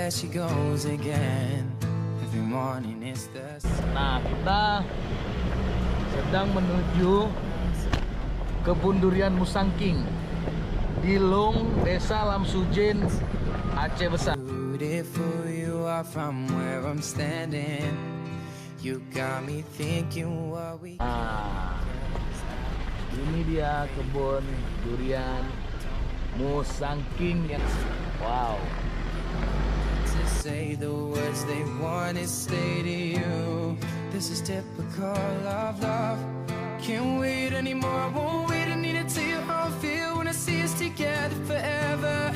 there she goes again. Every morning is the same. Nah, kita sedang menuju kebun durian Musangking di Lung, Desa Lamsujen, Aceh Besar. Beautiful you are from where I'm standing. You got me thinking what we. Nah, ini dia kebun durian Musangking yang wow. To say the words they want to stay to you. This is typical of love. Can't wait anymore, I won't wait. I need to tell you how I feel when I see us together forever.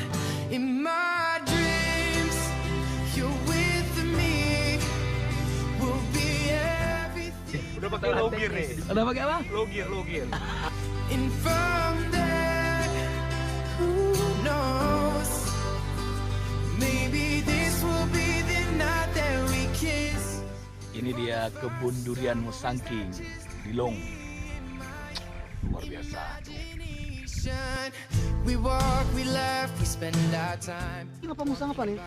In my dreams, you're with me. We'll be everything. Udah pakai low gear nih. Udah pakai apa? Low gear. And from there, who knows? Maybe this will be the night that we kiss. Ini dia kebun durian Musangking di Lung. Luar biasa. We walk, we laugh, we spend our time. Apa musang apa nih?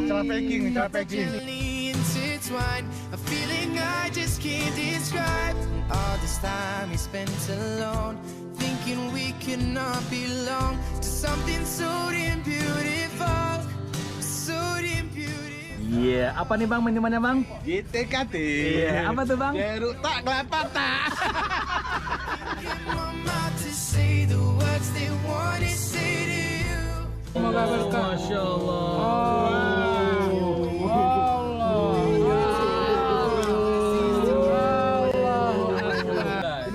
Cara packing. Gently intertwined, a feeling I just can't describe. All this time we spent alone, thinking we could not belong to something so damn beautiful, so damn beautiful. Iya, apa nih Bang minumannya Bang? GTKT. Iya, apa tuh Bang? Jeruk tak kelapa tak. Get my mouth to say the words they want to say to you. Semoga berkah. Masya Allah.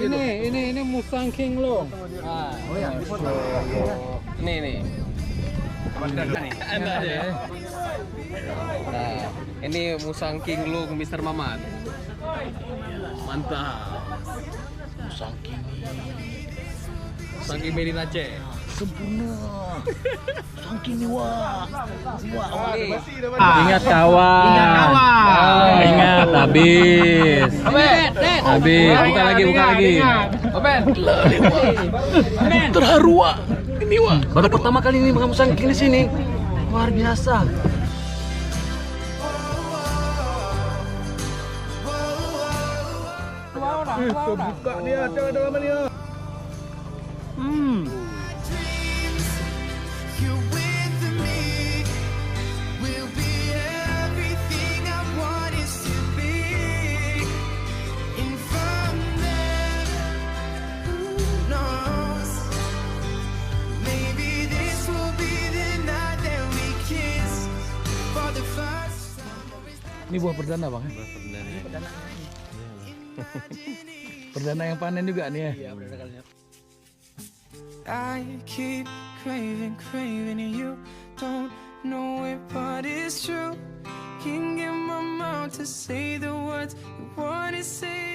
Ini Musangking loh. Oh ya. Nih. Enak ya. Nah, ini Musangking loh Mr. Mamat. Mantap. Musangking made in Aceh. Sempurna. Musangking nih wah. Ingat kawan. Ingat habis. Habis. Buka lagi. Terharu wah. Ini wah. Baru pertama kali ini makan Musangking di sini. Luar biasa. Buka nih ada dalam ni. Dreams, you're with me. We'll be everything I want us to be. And from there, who knows? Maybe this will be the night that we kiss for the first time. Ini buah perdana Bang. Perdana yang panen juga nih ya. I keep craving and you don't know it, but it's true. Can't get my mouth to say the words you want to say.